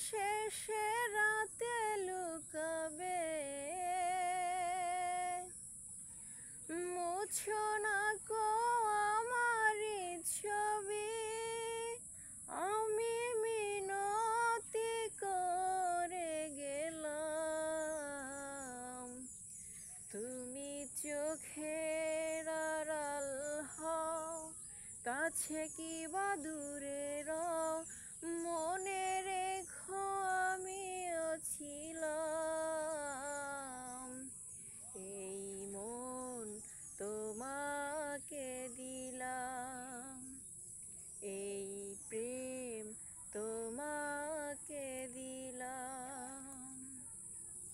শেষে রাতে লুকাবে, মুছো না কো আমারি ছবি, আমি মিনতি করে গেলাম। তুমি চোখের আড়াল হও, কাছে কি বা দূরে রও।